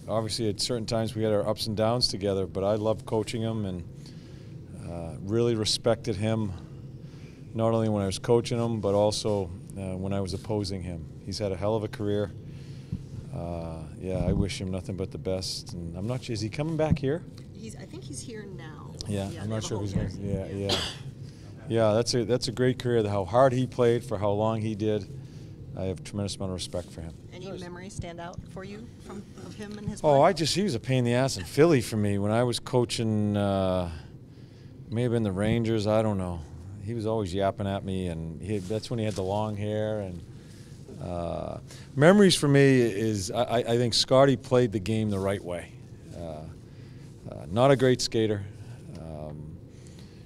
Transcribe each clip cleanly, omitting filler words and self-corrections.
obviously at certain times we had our ups and downs together, but I loved coaching him and really respected him, not only when I was coaching him, but also when I was opposing him. He's had a hell of a career. Yeah, I wish him nothing but the best. And I'm not sure, is he coming back here? I think he's here now. Yeah, I'm not sure if he's going to. Yeah, that's a great career. How hard he played for how long he did. I have a tremendous amount of respect for him. Any memories stand out for you of him and his play? He was a pain in the ass in Philly for me when I was coaching. May have been the Rangers. I don't know. He was always yapping at me, and that's when he had the long hair. And memories for me is I think Scotty played the game the right way. Not a great skater.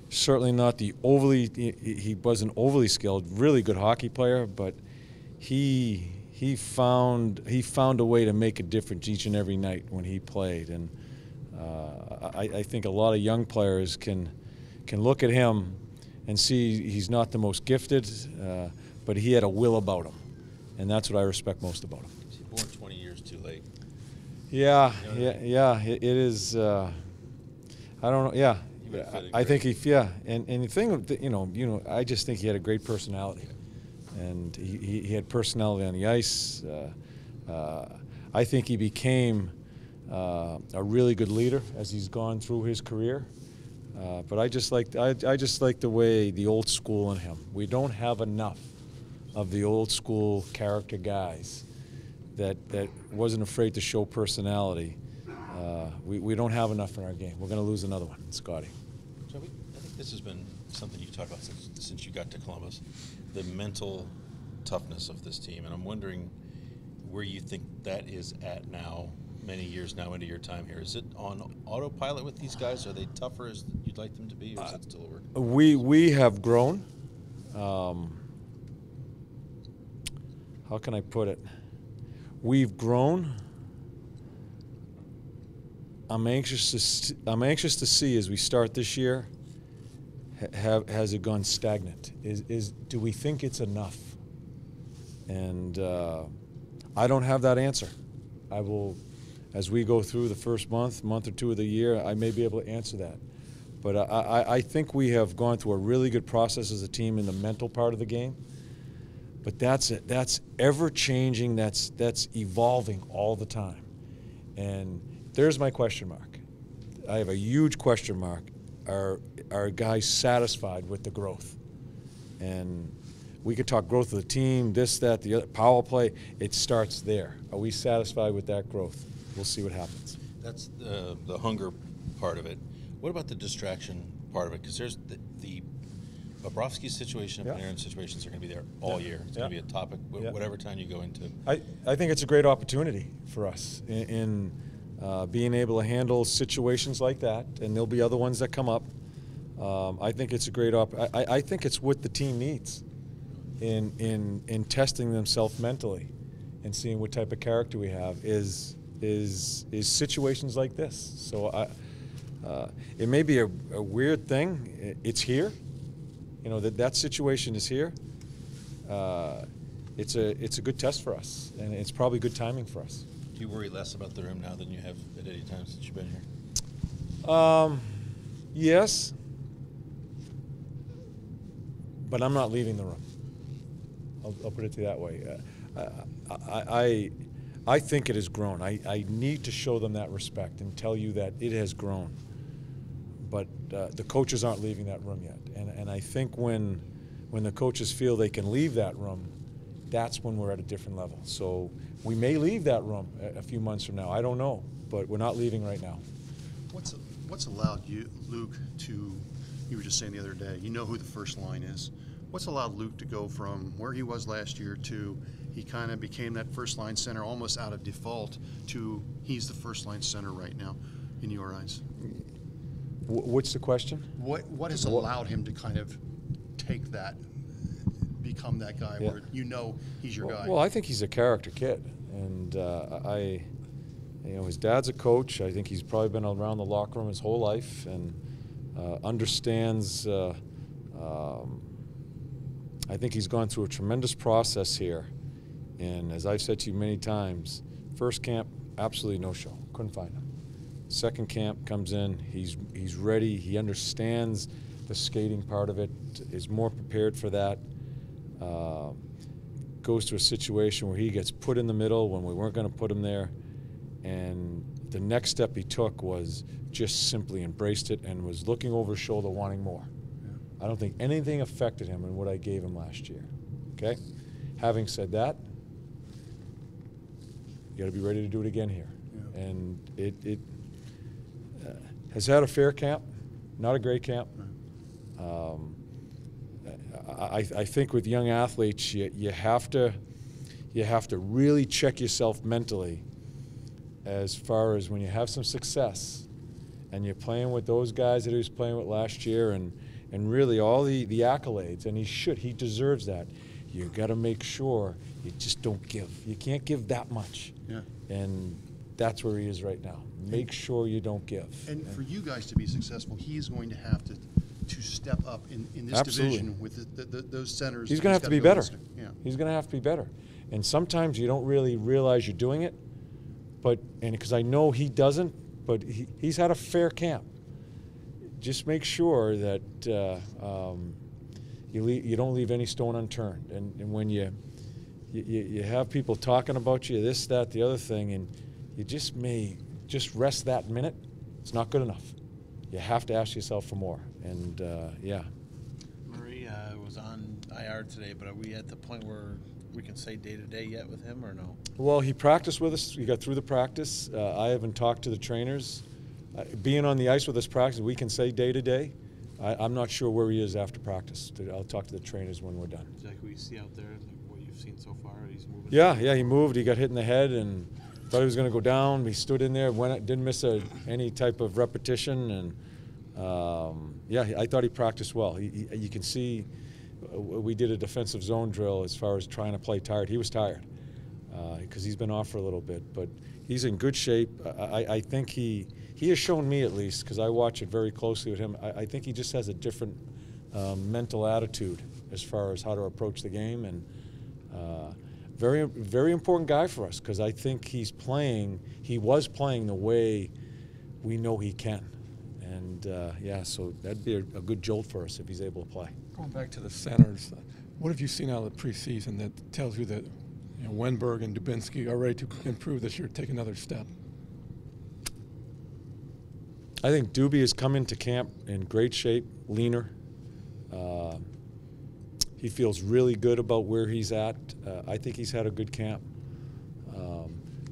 Certainly not the he wasn't overly skilled. Really good hockey player, but he found a way to make a difference each and every night when he played. And I think a lot of young players can look at him and see he's not the most gifted, but he had a will about him, and that's what I respect most about him. He's born 20 years too late. Yeah. It is. I don't know. Yeah. I think and the thing, I just think he had a great personality, and he had personality on the ice. I think he became a really good leader as he's gone through his career. But I just like the way the old school in him. We don't have enough of the old school character guys that wasn't afraid to show personality. We don't have enough in our game. We're going to lose another one, Scotty. Joey, I think this has been something you've talked about since you got to Columbus, the mental toughness of this team, and I'm wondering where you think that is at now, many years now into your time here. Is it on autopilot with these guys? Are they tougher as you'd like them to be, or is it still a work? We have grown. How can I put it? We've grown. I'm anxious to see as we start this year. Has it gone stagnant? Do we think it's enough? And I don't have that answer. I will, as we go through the first month or two of the year, I may be able to answer that. But I think we have gone through a really good process as a team in the mental part of the game. But that's it. That's ever changing. That's evolving all the time. And there's my question mark. I have a huge question mark. Are guys satisfied with the growth? And we could talk growth of the team, this, that, the other, power play. It starts there. Are we satisfied with that growth? We'll see what happens. That's the hunger part of it. What about the distraction part of it? Because there's the Bobrovsky situation and Panarin situations are going to be there all year. It's going to be a topic whatever time you go into. I think it's a great opportunity for us in being able to handle situations like that, and there'll be other ones that come up. I think it's a great I think it's what the team needs in testing themselves mentally and seeing what type of character we have is situations like this. So it may be a weird thing. It's here. That situation is here. It's a good test for us, and it's probably good timing for us. Do you worry less about the room now than you have at any time since you've been here? Yes, but I'm not leaving the room. I'll put it to you that way. I think it has grown. I need to show them that respect and tell you that it has grown. But the coaches aren't leaving that room yet. And I think when the coaches feel they can leave that room, that's when we're at a different level. So we may leave that room a few months from now. I don't know, but we're not leaving right now. What's allowed you, Luke, to, you were just saying the other day, you know who the first line is. What's allowed Luke to go from where he was last year to he kind of became that first line center almost out of default to he's the first line center right now in your eyes? What's the question? What has allowed him to kind of take that, become that guy where he's your guy? Well, I think he's a character kid, and his dad's a coach. I think he's probably been around the locker room his whole life and understands. I think he's gone through a tremendous process here, and as I've said to you many times, first camp, absolutely no show. Couldn't find him. Second camp comes in. He's ready. He understands the skating part of it. Is more prepared for that. Goes to a situation where he gets put in the middle when we weren't going to put him there, and the next step he took was just simply embraced it and was looking over his shoulder wanting more. Yeah. I don't think anything affected him in what I gave him last year. Okay? Having said that, you got to be ready to do it again here. Yeah. And it has had a fair camp, not a great camp. I think with young athletes, you have to really check yourself mentally as far as when you have some success and you're playing with those guys that he was playing with last year and really all the accolades, and he deserves that. You got to make sure you just don't give. You can't give that much. Yeah. And that's where he is right now. Make sure you don't give. And for you guys to be successful, he's going to have to step up in this Absolutely. division with those centers. He's going to have to be better. Yeah. He's going to have to be better. And sometimes you don't really realize you're doing it, because I know he doesn't, but he's had a fair camp. Just make sure that you don't leave any stone unturned. And when you have people talking about you, this, that, the other thing, and you just rest that minute, it's not good enough. You have to ask yourself for more. And, yeah. Murray was on IR today, but are we at the point where we can say day-to-day yet with him or no? Well, he practiced with us. He got through the practice. I haven't talked to the trainers. Being on the ice with us practice, we can say day-to-day. I'm not sure where he is after practice. I'll talk to the trainers when we're done. Is that who you see out there, like what you've seen so far? He's moving? Yeah, he moved. He got hit in the head and thought he was going to go down. He stood in there, didn't miss any type of repetition, and yeah, I thought he practiced well. You can see we did a defensive zone drill as far as trying to play tired. He was tired because he's been off for a little bit, but he's in good shape. I think he has shown me, at least, because I watch it very closely with him, I think he just has a different mental attitude as far as how to approach the game, and very, very important guy for us because I think he was playing the way we know he can. And, yeah, so that'd be a good jolt for us if he's able to play. Going back to the centers, what have you seen out of the preseason that tells you that Wenberg and Dubinsky are ready to improve this year, take another step? I think Doobie has come into camp in great shape, leaner. He feels really good about where he's at. I think he's had a good camp.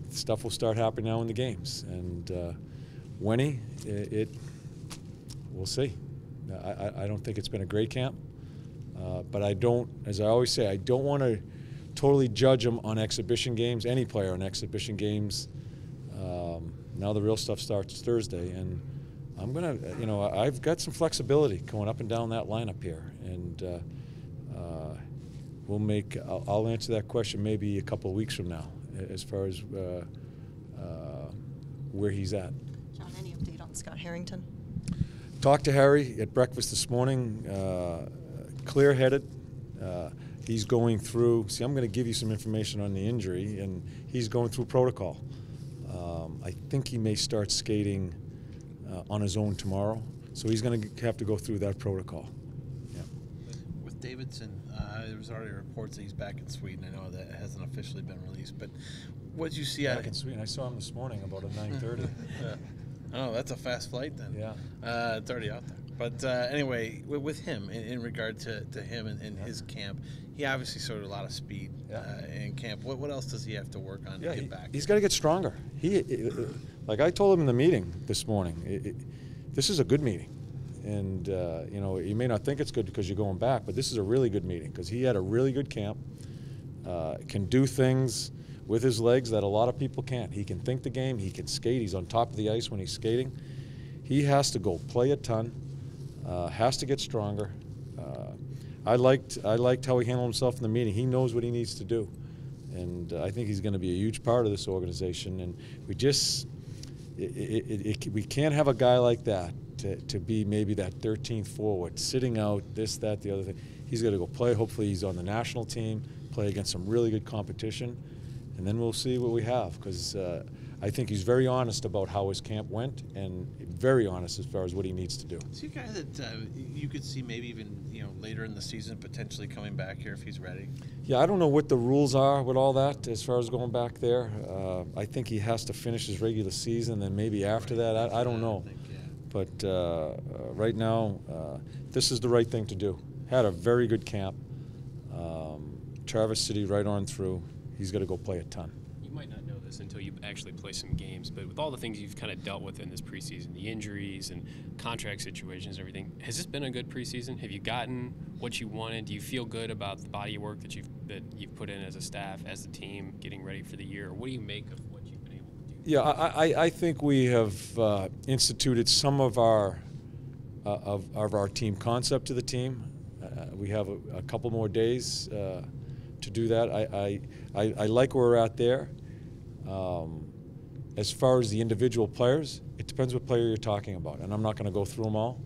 Stuff will start happening now in the games. And Wenny, we'll see. I don't think it's been a great camp. But I don't, as I always say, I don't want to totally judge him on exhibition games, any player on exhibition games. Now the real stuff starts Thursday, and I'm going to, I've got some flexibility going up and down that lineup here, and I'll answer that question maybe a couple of weeks from now as far as where he's at. John, any update on Scott Harrington? Talked to Harry at breakfast this morning, clear-headed. He's going through, I'm going to give you some information on the injury, and he's going through protocol. I think he may start skating on his own tomorrow, so he's going to have to go through that protocol. Yeah. With Davidson, there was already reports that he's back in Sweden. I know that it hasn't officially been released, but what did you see back in Sweden? I saw him this morning about at 9:30. Yeah. Oh, that's a fast flight then. Yeah. It's already out there. But anyway, with him, in regard to him and his camp, he obviously showed a lot of speed in camp. What else does he have to work on to get back? He's got to get stronger. Like I told him in the meeting this morning, this is a good meeting. And, you may not think it's good because you're going back, but this is a really good meeting because he had a really good camp, can do things with his legs that a lot of people can't. He can think the game. He can skate. He's on top of the ice when he's skating. He has to go play a ton, has to get stronger. I liked how he handled himself in the meeting. He knows what he needs to do. And I think he's going to be a huge part of this organization. And we just we can't have a guy like that to be maybe that 13th forward, sitting out, this, that, the other thing. He's got to go play. Hopefully he's on the national team, play against some really good competition, and then we'll see what we have. Because I think he's very honest about how his camp went, and very honest as far as what he needs to do. Is he a guy that you could see maybe even later in the season potentially coming back here if he's ready? Yeah, I don't know what the rules are with all that as far as going back there. I think he has to finish his regular season, then maybe after that. I don't know. But right now, this is the right thing to do. Had a very good camp. Traverse City right on through. He's got to go play a ton. You might not know this until you actually play some games, but with all the things you've kind of dealt with in this preseason, the injuries and contract situations and everything, has this been a good preseason? Have you gotten what you wanted? Do you feel good about the body of work that you've put in as a staff, as a team, getting ready for the year? Or what do you make of what you've been able to do? Yeah, I think we have instituted some of our team concept to the team. We have a couple more days to do that. I like where we're at there. As far as the individual players, it depends what player you're talking about, and I'm not going to go through them all.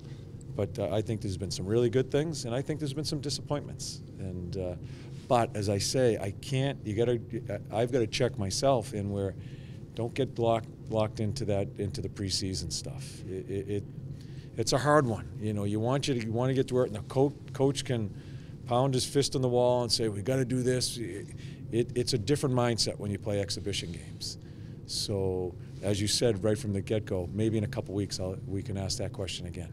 But I think there's been some really good things, and I think there's been some disappointments. And but as I say, I can't. I've got to check myself in where. Don't get locked into the preseason stuff. It's a hard one. You want to get to it, and the coach can pound his fist on the wall and say, we got to do this. It's a different mindset when you play exhibition games. So, as you said right from the get-go, maybe in a couple weeks we can ask that question again.